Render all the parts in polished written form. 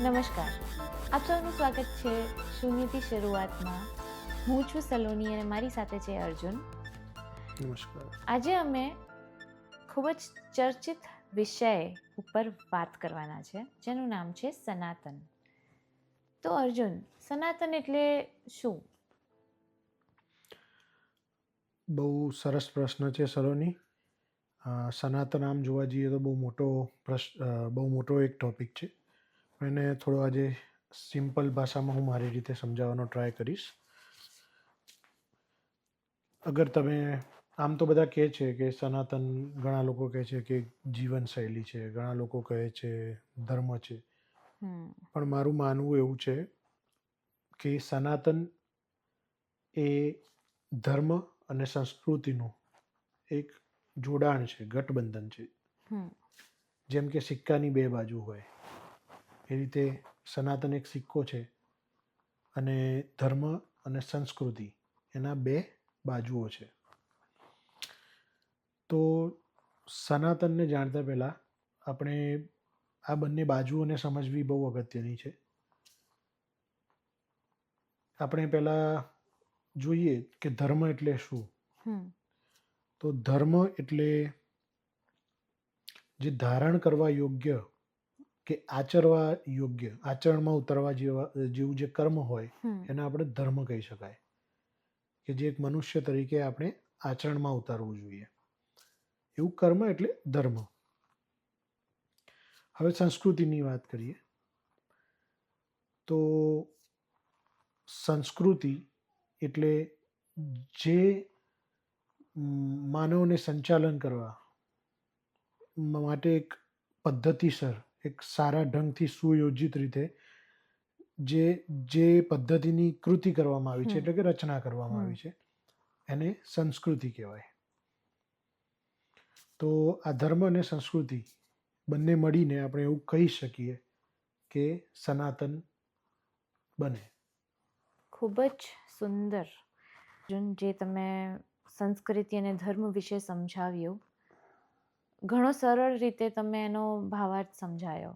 નમસ્કાર, આપ સૌનું સ્વાગત છે શૂન્યથી શરૂઆતમાં. હું છું સલોની અને મારી સાથે છે અર્જુન. નમસ્કાર. આજે અમે ખૂબ જ ચર્ચિત વિષય ઉપર વાત કરવાના છે, જેનું નામ છે સનાતન. તો અર્જુન, સનાતન એટલે શું? બહુ સરસ પ્રશ્ન છે સલોની. સનાતન આમ જોવા જઈએ તો બહુ મોટો એક ટોપિક છે. એને થોડો આજે સિમ્પલ ભાષામાં હું મારી રીતે સમજાવવાનો ટ્રાય કરીશ. અગર તમે આમ તો બધા કહે છે કે સનાતન, ઘણા લોકો કહે છે કે જીવનશૈલી છે, ઘણા લોકો કહે છે ધર્મ છે. પણ મારું માનવું એવું છે કે સનાતન એ ધર્મ અને સંસ્કૃતિનું એક જોડાણ છે, ગઠબંધન છે. જેમ કે સિક્કાની બે બાજુ હોય એ રીતે સનાતન એક સિક્કો છે અને ધર્મ અને સંસ્કૃતિ એના બે બાજુઓ છે. તો સનાતનને જાણતા પહેલાં આપણે આ બંને બાજુઓને સમજવી બહુ અગત્યની છે. આપણે પહેલાં જોઈએ કે ધર્મ એટલે શું. તો ધર્મ એટલે જે ધારણ કરવા યોગ્ય કે આચરવા યોગ્ય, આચરણમાં ઉતરવા જેવું જે કર્મ હોય એને આપણે ધર્મ કહી શકાય, કે જે એક મનુષ્ય તરીકે આપણે આચરણમાં ઉતારવું જોઈએ. એવું કર્મ એટલે ધર્મ. હવે સંસ્કૃતિની વાત કરીએ તો સંસ્કૃતિ એટલે જે માનવને સંચાલન કરવા માટે એક પદ્ધતિસર, એક સારા ઢંગથી સુયોજિત રીતે જે પદ્ધતિની કૃતિ કરવામાં આવી છે, એટલે કે રચના કરવામાં આવી છે, એને સંસ્કૃતિ કહેવાય. તો આ ધર્મ અને સંસ્કૃતિ બંને મળીને આપણે એવું કહી શકીએ કે સનાતન બને. ખૂબ જ સુંદર અર્જુન, જે તમે સંસ્કૃતિ અને ધર્મ વિશે સમજાવ્યું. ઘણો સરળ રીતે તમે એનો ભાવાર્થ સમજાયો.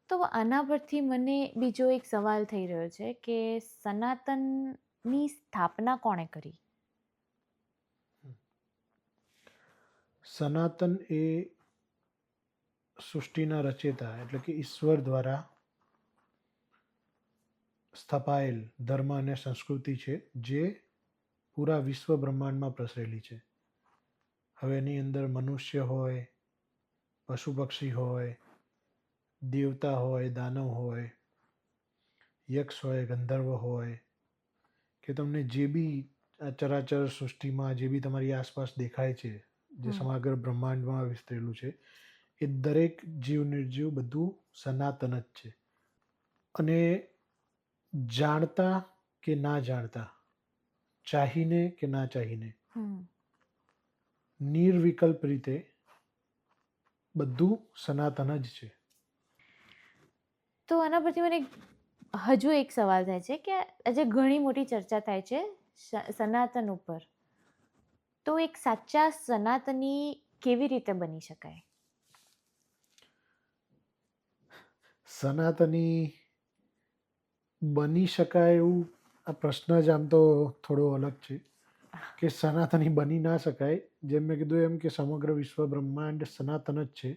તો આના પરથી મને બીજો એક સવાલ થઈ રહ્યો છે કે સનાતનની સ્થાપના કોણે કરી? સનાતન એ સૃષ્ટિના રચેતા એટલે કે ઈશ્વર દ્વારા સ્થપાયેલ ધર્મ અને સંસ્કૃતિ છે, જે પૂરા વિશ્વ બ્રહ્માંડમાં પ્રસરેલી છે. હવે એની અંદર મનુષ્ય હોય, પશુ પક્ષી હોય, દેવતા હોય, દાનવ હોય, યક્ષ હોય, ગંધર્વ હોય, કે તમને જે બી ચરાચર સૃષ્ટિમાં જે બી તમારી આસપાસ દેખાય છે, જે સમગ્ર બ્રહ્માંડમાં વિસ્તરેલું છે, એ દરેક જીવ નિર્જીવ બધું સનાતન જ છે. અને જાણતા કે ના જાણતા, ચાહીને કે ના ચાહીને, નિર્વિકલ્પ રીતે બધું સનાતન જ છે. તો આના પરથી મને હજુ એક સવાલ થાય છે કે આજે ઘણી મોટી ચર્ચા થાય છે સનાતન ઉપર. તો એક સાચા સનાતની કેવી રીતે બની શકાય? સનાતની બની શકાય એવું આ પ્રશ્ન જ આમ તો થોડો અલગ છે, કે સનાતની બની ના શકાય. જેમ મેં કીધું એમ કે સમગ્ર વિશ્વ બ્રહ્માંડ સનાતન જ છે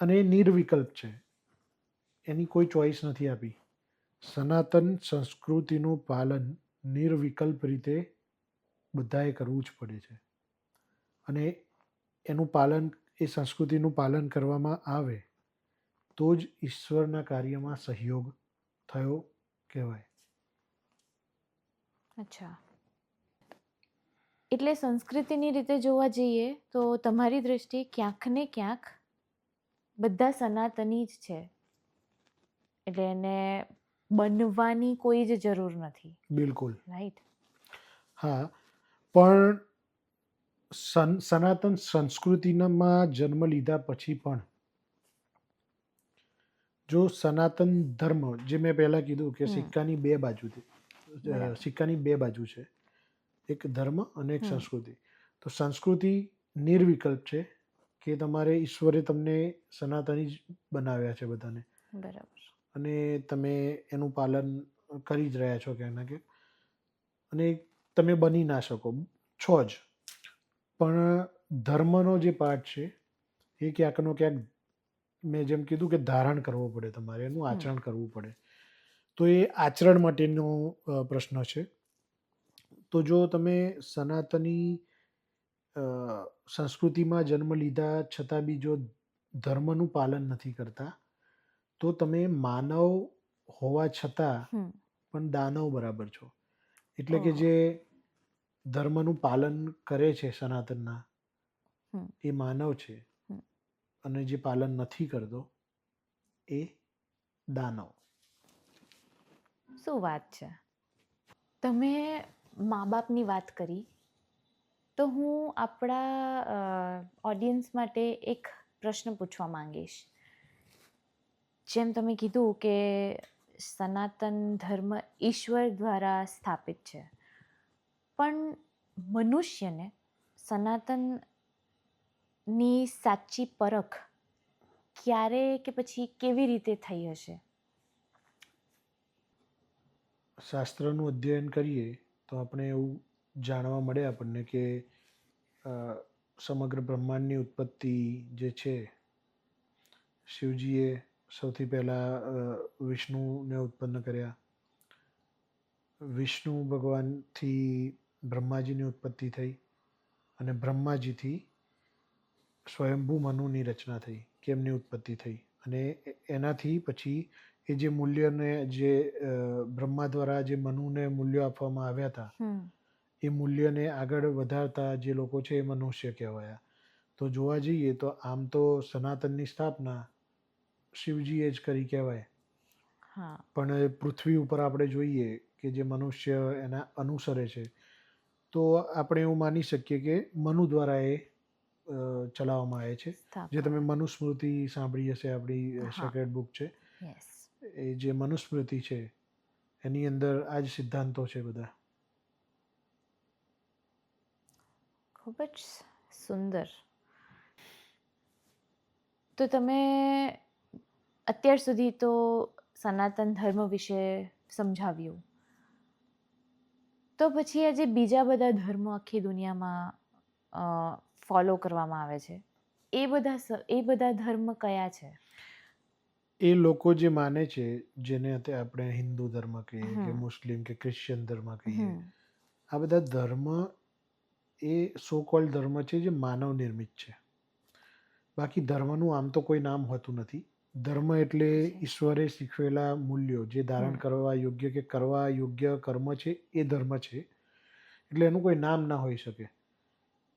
અને એ નિર્વિકલ્પ છે, એની કોઈ ચોઈસ નથી આપી. સનાતન સંસ્કૃતિનું પાલન નિર્વિકલ્પ રીતે બધાએ કરવું જ પડે છે. અને એનું પાલન, એ સંસ્કૃતિનું પાલન કરવામાં આવે તો જ ઈશ્વરના કાર્યમાં સહયોગ થયો કહેવાય. અચ્છા, એટલે સંસ્કૃતિની રીતે જોવા જઈએ તો તમારી દ્રષ્ટિએ ક્યાંક ને ક્યાંક બધા સનાતની જ છે, એટલે એને બનવાની કોઈ જ જરૂર નથી. બિલકુલ, રાઈટ. હા. પણ સનાતન સંસ્કૃતિમાં જન્મ લીધા પછી પણ જો સનાતન ધર્મ, જે મેં પહેલાં કીધું કે સિક્કાની બે બાજુ છે, એક ધર્મ અને એક સંસ્કૃતિ. તો સંસ્કૃતિ નિર્વિકલ્પ છે, કે તમારે ઈશ્વરે તમને સનાતની જ બનાવ્યા છે બધાને. બરાબર. અને તમે એનું પાલન કરી જ રહ્યા છો ક્યાંક ના ક્યાંક, અને તમે બની ના શકો, છો જ, પણ ધર્મનો જે પાર્ટ છે એ ક્યાંકનો ક્યાંક, મેં જેમ કીધું કે ધારણ કરવો પડે, તમારે એનું હમ. આચરણ કરવું પડે. તો એ આચરણ માટેનો પ્રશ્ન છે. તો જો તમે સનાતની સંસ્કૃતિમાં જન્મ લીધા છતાં બી જો ધર્મનું પાલન નથી કરતા, તો તમે માનવ હોવા છતાં હમ. પણ દાનવ બરાબર છો. એટલે કે ઓહો. જે ધર્મનું પાલન કરે છે સનાતનના, હમ. એ માનવ છે, હમ. અને જે પાલન નથી કરતો એ દાનવ. શું વાત છે! તમે મા બાપની વાત કરી, તો હું આપણા ઓડિયન્સ માટે એક પ્રશ્ન પૂછવા માંગીશ. જેમ તમે કીધું કે સનાતન ધર્મ ઈશ્વર દ્વારા સ્થાપિત છે, પણ મનુષ્યને સનાતનની સાચી પરખ ક્યારે કે પછી કેવી રીતે થઈ હશે? શાસ્ત્રનું અધ્યયન કરીએ તો આપણે એવું જાણવા મળે આપણને કે સમગ્ર બ્રહ્માંડની ઉત્પત્તિ જે છે, શિવજીએ સૌથી પહેલાં વિષ્ણુને ઉત્પન્ન કર્યા. વિષ્ણુ ભગવાનથી બ્રહ્માજીની ઉત્પત્તિ થઈ, અને બ્રહ્માજીથી સ્વયંભૂ મનુની રચના થઈ, કે એમની ઉત્પત્તિ થઈ. અને એનાથી પછી એ જે મૂલ્યને જે બ્રહ્મા દ્વારા જે મનુને મૂલ્યો આપવામાં આવ્યા હતા, હમ. એ મૂલ્યને આગળ વધારતા જે લોકો છે એ મનુષ્ય કહેવાયા. તો જોવા જઈએ તો આમ તો સનાતનની સ્થાપના શિવજીએ જ કરી કહેવાય, હા. પણ પૃથ્વી ઉપર આપણે જોઈએ કે જે મનુષ્ય એના અનુસરે છે, તો આપણે એવું માની શકીએ કે મનુ દ્વારા એ ચલાવવામાં આવે છે. જે તમે સ્થાપવામાં. મનુસ્મૃતિ સાંભળી હશે, આપણી હા. સેક્રેડ બુક છે, યસ. એ જે મનુસ્મૃતિ છે એની અંદર આ જ સિદ્ધાંતો છે બધા. ખૂબ જ સુંદર. તો તમે અત્યાર સુધી તો સનાતન ધર્મ વિશે સમજાવ્યું, તો પછી આ જે બીજા બધા ધર્મો આખી દુનિયામાં ફોલો કરવામાં આવે છે, એ બધા ધર્મ કયા છે? એ લોકો જે માને છે, જેને આપણે હિન્દુ ધર્મ કહીએ કે હમ. મુસ્લિમ કે ક્રિશ્ચિયન ધર્મ કહીએ, હમ. આ બધા ધર્મ એ સો કોલ્ડ ધર્મ છે જે માનવ નિર્મિત છે. બાકી ધર્મનું આમ તો કોઈ નામ હોતું નથી. ધર્મ એટલે જી. ઈશ્વરે શીખવેલા મૂલ્યો જે ધારણ હમ. કરવા યોગ્ય કે કરવા યોગ્ય કર્મ છે, એ ધર્મ છે. એટલે એનું કોઈ નામ ના હોઈ શકે.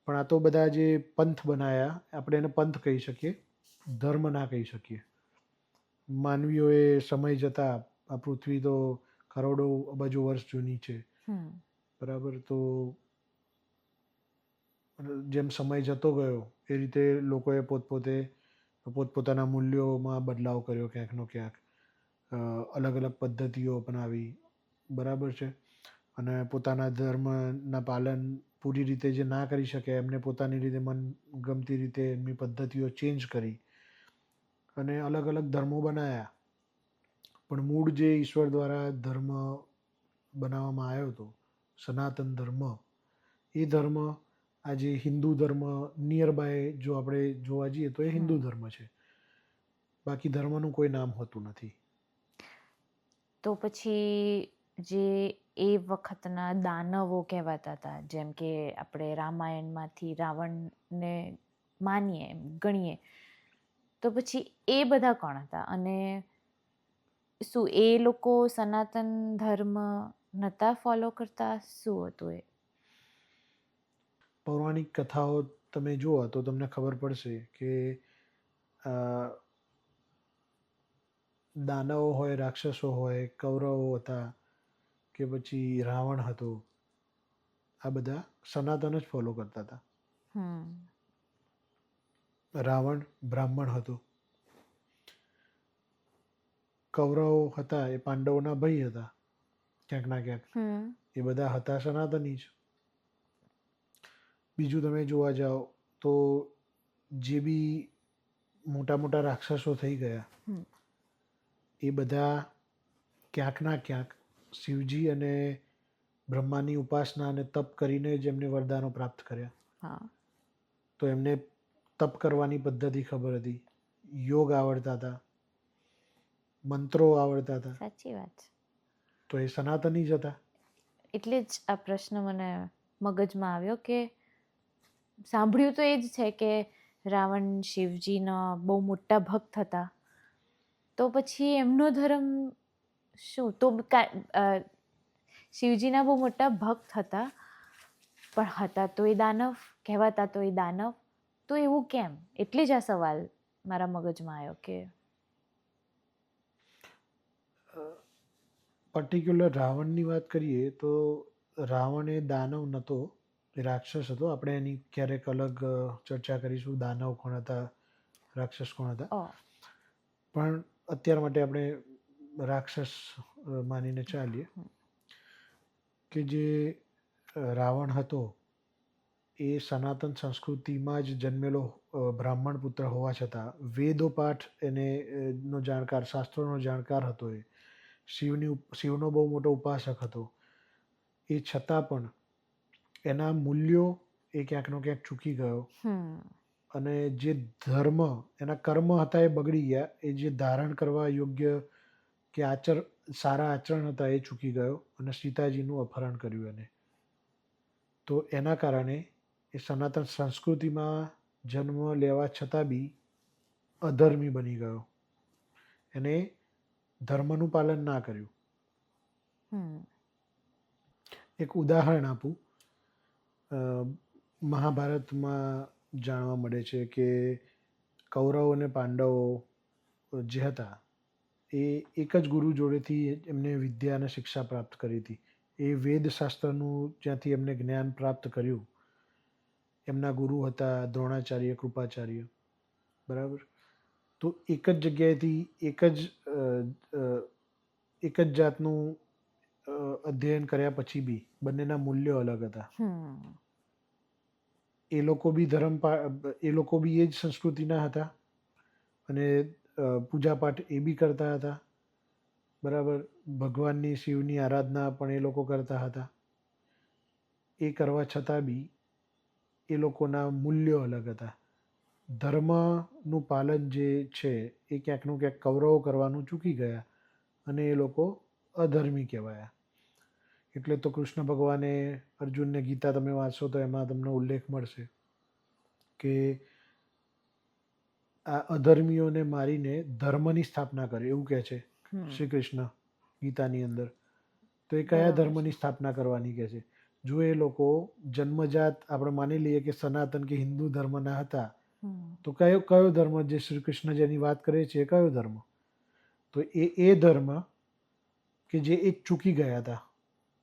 પણ આ તો બધા જે પંથ બનાયા, આપણે એને પંથ કહી શકીએ, ધર્મ ના કહી શકીએ. માનવીઓએ સમય જતાં, આ પૃથ્વી તો કરોડો અબજો વર્ષ જૂની છે, હમ. બરાબર? તો જેમ સમય જતો ગયો એ રીતે લોકોએ પોતપોતાના મૂલ્યોમાં બદલાવ કર્યો ક્યાંકનો ક્યાંક, અલગ અલગ પદ્ધતિઓ અપનાવી, બરાબર છે? અને પોતાના ધર્મના પાલન પૂરી રીતે જે ના કરી શકે, એમને પોતાની રીતે મનગમતી રીતે એમની પદ્ધતિઓ ચેન્જ કરી અને અલગ અલગ ધર્મો બનાવ્યા. પણ મૂળ જે ઈશ્વર દ્વારા ધર્મ બનાવવામાં આવ્યો હતો, સનાતન ધર્મ, એ ધર્મ આજે હિન્દુ ધર્મ નિયર બાય જો આપણે જોવા જઈએ તો એ હિન્દુ હમ. ધર્મ છે. બાકી ધર્મનું કોઈ નામ હોતું નથી. તો પછી જે એ વખતના દાનવો કહેવાતા હતા, જેમ કે આપણે રામાયણમાંથી રાવણને માનીએ, ગણીએ, તો પછી એ બધા કોણ હતા? અને શું એ લોકો સનાતન ધર્મ નહોતા ફોલો કરતા? શું હતું એ? પૌરાણિક કથાઓ તમે જુઓ તો તમને ખબર પડશે કે દાનવો હોય, રાક્ષસો હોય, કૌરવો હતા, કે પછી રાવણ હતો, આ બધા સનાતન જ ફોલો કરતા હતા. હમ. રાવણ બ્રાહ્મણ હતો. કૌરવો હતા એ પાંડવોના ભાઈ હતા ક્યાંક ના ક્યાંક. હમ. એ બધા હતા સનાતની જ. બીજું તમે જોવા જાઓ તો જે બી મોટા મોટા રાક્ષસો થઈ ગયા, હમ. એ બધા ક્યાંકના ક્યાંક શિવજી અને બ્રહ્માની ઉપાસના અને તપ કરીને જ એમને વરદાનો પ્રાપ્ત કર્યા. હા. તો એમને તપ કરવાની પદ્ધતિ ખબર હતી, યોગ આવડતા હતા, મંત્રો આવડતા હતા, સાચી વાત છે. તો એ સનાતની જ હતા. એટલે જ આ પ્રશ્ન મને મગજમાં આવ્યો કે સાંભળ્યું તો એ જ છે કે રાવણ શિવજીના બહુ મોટા ભક્ત હતા, તો પછી એમનો ધર્મ શું? તો શિવજીના બહુ મોટા ભક્ત હતા, પણ હતા તો એ દાનવ, કહેવાતા તો એ દાનવ, તો એવું કેમ? એટલે જ આ સવાલ મારા મગજમાં આવ્યો કે પર્ટિક્યુલર રાવણની વાત કરીએ તો રાવણ એ દાનવ નહોતો, એ રાક્ષસ હતો. આપણે એની ક્યારેક અલગ ચર્ચા કરીશું, દાનવ કોણ હતા, રાક્ષસ કોણ હતા. ઓ પણ અત્યાર માટે આપણે રાક્ષસ માનીને ચાલીએ કે જે રાવણ હતો એ સનાતન સંસ્કૃતિમાં જ જન્મેલો બ્રાહ્મણ પુત્ર હોવા છતાં વેદો પાઠ એને નો જાણકાર, શાસ્ત્રોનો જાણકાર હતો. એ શિવનો બહુ મોટો ઉપાસક હતો. એ છતાં પણ એના મૂલ્યો એ ક્યાંકનો ક્યાંક ચૂકી ગયો અને જે ધર્મ, એના કર્મ હતા એ બગડી ગયા. એ જે ધારણ કરવા યોગ્ય કે સારા આચરણ હતા એ ચૂકી ગયો અને સીતાજીનું અપહરણ કર્યું એને. તો એના કારણે એ સનાતન સંસ્કૃતિમાં જન્મ લેવા છતાં બી અધર્મી બની ગયો. એને ધર્મનું પાલન ના કર્યું. એક ઉદાહરણ આપું. મહાભારતમાં જાણવા મળે છે કે કૌરવ અને પાંડવો જે હતા એ એક જ ગુરુ જોડેથી એમને વિદ્યા અને શિક્ષા પ્રાપ્ત કરી હતી. એ વેદશાસ્ત્રનું જ્યાંથી એમને જ્ઞાન પ્રાપ્ત કર્યું, એમના ગુરુ હતા દ્રોણાચાર્ય, કૃપાચાર્ય, બરાબર. તો એક જ જગ્યાએથી એક જ જાતનું અધ્યયન કર્યા પછી બી બંનેના મૂલ્યો અલગ હતા. એ લોકો બી એ જ સંસ્કૃતિના હતા અને પૂજાપાઠ એ બી કરતા હતા, બરાબર. ભગવાનની, શિવની આરાધના પણ એ લોકો કરતા હતા. એ કરવા છતાં બી એ લોકોના મૂલ્યો અલગ હતા. ધર્મનું પાલન જે છે એ ક્યાંકનું ક્યાંક કૌરવો કરવાનું ચૂકી ગયા અને એ લોકો અધર્મી કહેવાયા. એટલે તો કૃષ્ણ ભગવાને અર્જુનને ગીતા તમે વાંચશો તો એમાં તમને ઉલ્લેખ મળશે કે આ અધર્મીઓને મારીને ધર્મની સ્થાપના કરે, એવું કહે છે શ્રી કૃષ્ણ ગીતાની અંદર. તો એ કયા ધર્મની સ્થાપના કરવાની કહે છે? જો એ લોકો જન્મજાત આપણે માની લઈએ કે સનાતન કે હિન્દુ ધર્મના હતા, તો કયો ધર્મ જે શ્રી કૃષ્ણ જેની વાત કરે છે એ કયો ધર્મ? તો એ ધર્મ કે જે એ ચૂકી ગયા હતા.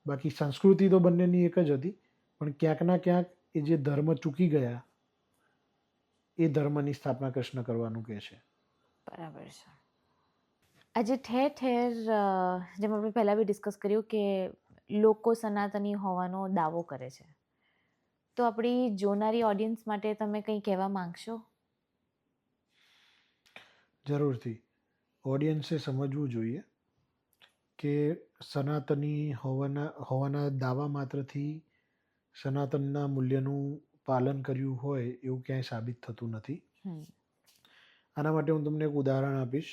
બાકી સંસ્કૃતિ તો બંનેની એક જ હતી, પણ ક્યાંકના ક્યાંક એ જે ધર્મ ચૂકી ગયા એ ધર્મની સ્થાપના કૃષ્ણ કરવાનું કહે છે. બરાબર છે. આજે ઠેર ઠેર જેમ આપણે પહેલાં બી ડિસ્કસ કર્યું કે લોકો સનાતની હોવાનો દાવો કરે છે, તો આપણી જોનારી ઓડિયન્સ માટે તમે કંઈ કહેવા માંગશો? જરૂરથી. ઓડિયન્સે સમજવું જોઈએ કે સનાતની હોવાના દાવા માત્રથી સનાતનના મૂલ્યનું પાલન કર્યું હોય એવું ક્યાંય સાબિત થતું નથી. આના માટે હું તમને એક ઉદાહરણ આપીશ.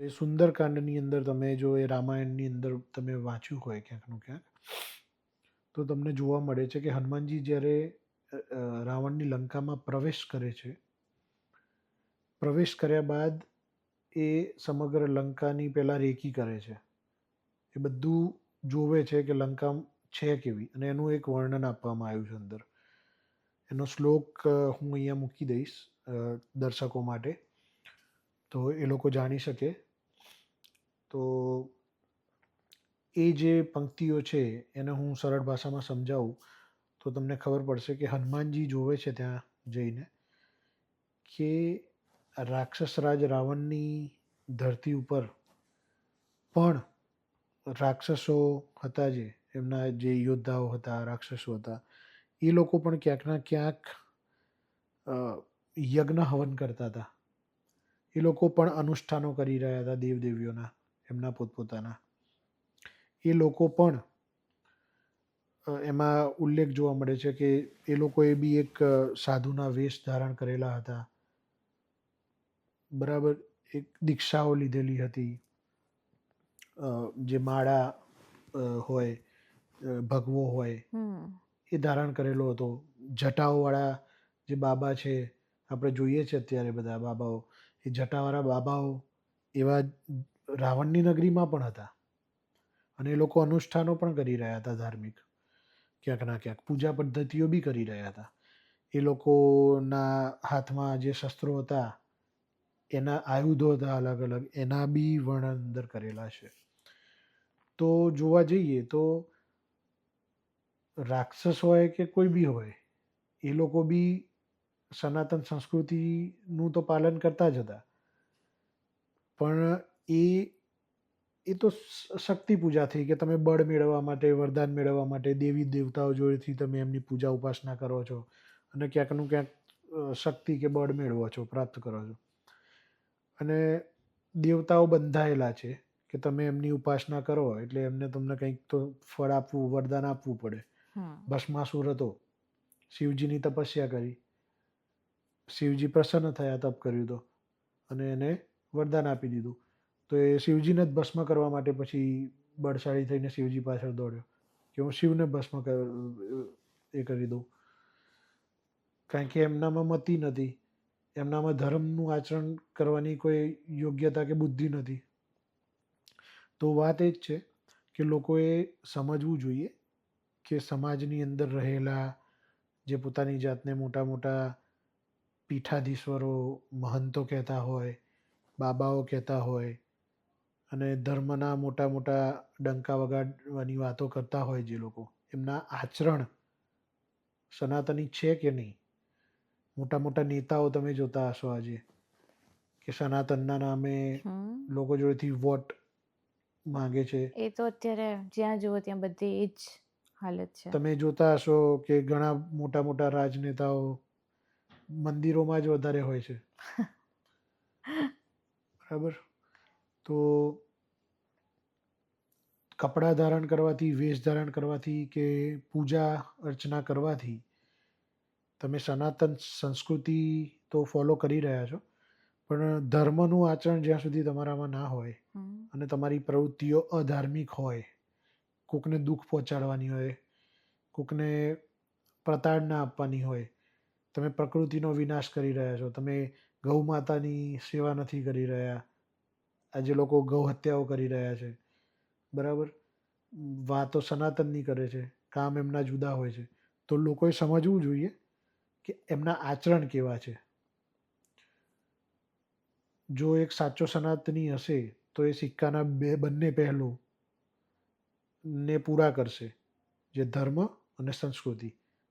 એ સુંદરકાંડની અંદર તમે જો એ રામાયણની અંદર તમે વાંચ્યું હોય ક્યાંકનું ક્યાંક, તો તમને જોવા મળે છે કે હનુમાનજી જ્યારે રાવણની લંકામાં પ્રવેશ કરે છે, પ્રવેશ કર્યા બાદ એ સમગ્ર લંકાની પહેલાં રેકી કરે છે. એ બધું જોવે છે કે લંકા છે કેવી, અને એનું એક વર્ણન આપવામાં આવ્યું છે અંદર. એનો શ્લોક હું અહીંયા મૂકી દઈશ દર્શકો માટે, તો એ લોકો જાણી શકે. તો એ જે પંક્તિઓ છે એને હું સરળ ભાષામાં સમજાવું તો તમને ખબર પડશે કે હનુમાનજી જોવે છે ત્યાં જઈને કે રાક્ષસરાજ રાવણની ધરતી ઉપર પણ રાક્ષસો હતા, જે એમના જે યોદ્ધાઓ હતા, રાક્ષસો હતા, એ લોકો પણ ક્યાંકના ક્યાંક યજ્ઞ હવન કરતા હતા. એ લોકો પણ અનુષ્ઠાનો કરી રહ્યા હતા દેવદેવીઓના, એમના પોતપોતાના. એ લોકો પણ એમાં ઉલ્લેખ જોવા મળે છે કે એ લોકોએ બી એક સાધુના વેશ ધારણ કરેલા હતા, બરાબર. એક દીક્ષાઓ લીધેલી હતી, જે માળા હોય, ભગવો હોય હમ એ ધારણ કરેલો હતો. જટાઓવાળા જે બાબા છે, આપણે જોઈએ છે અત્યારે બધા બાબાઓ, એ જટાવાળા બાબાઓ એવા રાવણની નગરીમાં પણ હતા, અને એ લોકો અનુષ્ઠાનો પણ કરી રહ્યા હતા ધાર્મિક, ક્યાંક ના ક્યાંક પૂજા પદ્ધતિઓ બી કરી રહ્યા હતા. એ લોકોના હાથમાં જે શસ્ત્રો હતા, એના આયુધો હતા અલગ અલગ, એના બી વર્ણન અંદર કરેલા છે. તો જોવા જઈએ તો રાક્ષસ હોય કે કોઈ બી હોય, એ લોકો બી સનાતન સંસ્કૃતિનું તો પાલન કરતા જ હતા, પણ એ તો શક્તિ પૂજા થઈ કે તમે બળ મેળવવા માટે, વરદાન મેળવવા માટે દેવી દેવતાઓ જોડેથી તમે એમની પૂજા ઉપાસના કરો છો, અને ક્યાંકનું ક્યાંક શક્તિ કે બળ મેળવો છો, પ્રાપ્ત કરો છો. અને દેવતાઓ બંધાયેલા છે કે તમે એમની ઉપાસના કરો એટલે એમને તમને કંઈક તો ફળ આપવું, વરદાન આપવું પડે. હમ ભસ્માસુર હતો, શિવજીની તપસ્યા કરી, શિવજી પ્રસન્ન થયા, તપ કર્યું તો, અને એને વરદાન આપી દીધું. તો એ શિવજીને જ ભસ્મ કરવા માટે પછી બળશાળી થઈને શિવજી પાછળ દોડ્યો કે હું શિવને ભસ્મ એ કરી દઉં, કારણ કે એમનામાં મતિ નથી, એમનામાં ધર્મનું આચરણ કરવાની કોઈ યોગ્યતા કે બુદ્ધિ નથી. તો વાત એ જ છે કે લોકોએ સમજવું જોઈએ કે સમાજની અંદર રહેલા જે પોતાની જાતને મોટા મોટા પીઠાધીશ્વરો, મહંતો કહેતા હોય, બાબાઓ કહેતા હોય, અને ધર્મના મોટા મોટા ડંકા વગાડવાની વાતો કરતા હોય જે લોકો, એમના આચરણ સનાતની છે કે નહીં. મોટા મોટા નેતાઓ તમે જોતા હશો આજે કે સનાતનના નામે હમ લોકો જોડેથી વોટ માંગે છે. એ તો અત્યારે જ્યાં જુઓ ત્યાં બધી એ જ હાલત છે. તમે જોતા હશો કે ઘણા મોટા મોટા રાજનેતાઓ મંદિરોમાં જ વધારે હોય છે, બરાબર. તો કપડાં ધારણ કરવાથી, વેશ ધારણ કરવાથી કે પૂજા અર્ચના કરવાથી તમે સનાતન સંસ્કૃતિ તો ફોલો કરી રહ્યા છો, પણ ધર્મનું આચરણ જ્યાં સુધી તમારામાં ના હોય હમ અને તમારી પ્રવૃત્તિઓ અધાર્મિક હોય, કોકને દુઃખ પહોંચાડવાની હોય, કોકને પ્રતાડના આપવાની હોય, તમે પ્રકૃતિનો વિનાશ કરી રહ્યા છો, તમે ગૌ માતાની સેવા નથી કરી રહ્યા, આજે લોકો ગૌ હત્યાઓ કરી રહ્યા છે, બરાબર. વાતો સનાતનની કરે છે, કામ એમના જુદા હોય છે. તો લોકોએ સમજવું જોઈએ કે એમના આચરણ કેવા છે. જો એક સાચો સનાતની હશે તો એ સિક્કાના બંને પહેલું ને પૂરા કરશે, જે ધર્મ અને સંસ્કૃતિ,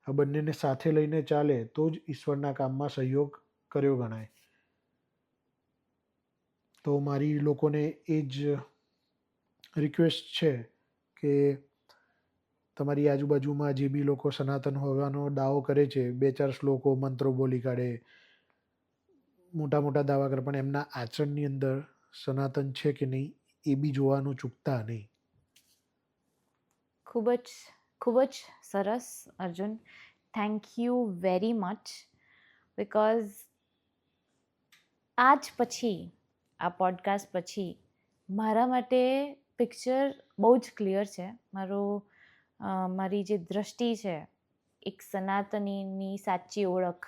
આ બંનેને સાથે લઈને ચાલે તો જ ઈશ્વરના કામમાં સહયોગ કર્યો ગણાય. તો મારી લોકોને એ જ રિક્વેસ્ટ છે કે તમારી આજુબાજુમાં જે બી લોકો સનાતન હોવાનો દાવો કરે છે, બે ચાર શ્લોકો મંત્રો બોલી કાઢે, મોટા મોટા દાવા કરે, પણ એમના આચરણની અંદર સનાતન છે કે નહીં એ બી જોવાનું ચૂકતા નહીં. ખૂબ જ સરસ Arjun, thank you very much. Because આજ પછી, આ પોડકાસ્ટ પછી મારા માટે પિક્ચર બહુ જ ક્લિયર છે. મારી જે દ્રષ્ટિ છે એક સનાતનીની સાચી ઓળખ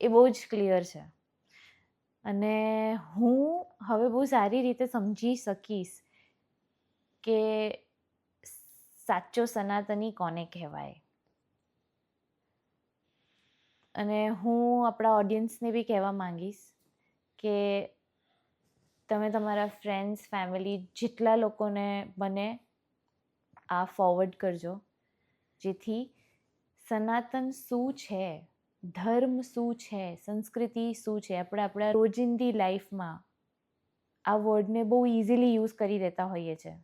એ બહુ જ ક્લિયર છે, અને હું હવે બહુ સારી રીતે સમજી શકીશ કે સાચો સનાતની કોને કહેવાય. અને હું આપણા ઓડિયન્સને બી કહેવા માંગીશ કે તમે તમારા ફ્રેન્ડ્સ, ફેમિલી, જેટલા લોકોને બને આ ફોરવર્ડ કરજો, જેથી સનાતન શું છે, ધર્મ શું છે, સંસ્કૃતિ શું છે, આપણે આપણા રોજિંદી લાઈફમાં આ વર્ડને બહુ ઇઝીલી યુઝ કરી દેતા હોઈએ છીએ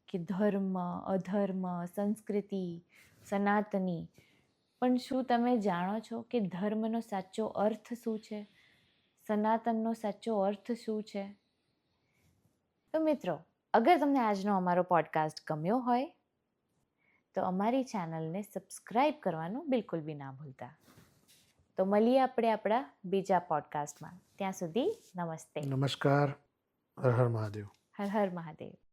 કે ધર્મ, અધર્મ, સંસ્કૃતિ, સનાતની. પણ શું તમે જાણો છો કે ધર્મનો સાચો અર્થ શું છે, સનાતનનો સાચો અર્થ શું છે? તો મિત્રો, અગર તમને આજનો અમારો પોડકાસ્ટ ગમ્યો હોય તો અમારી ચેનલને સબસ્ક્રાઈબ કરવાનું બિલકુલ બી ના ભૂલતા. તો મળીએ આપણે આપણા બીજા પોડકાસ્ટમાં. ત્યાં સુધી નમસ્તે. નમસ્કાર. હર હર મહાદેવ. હર હર મહાદેવ.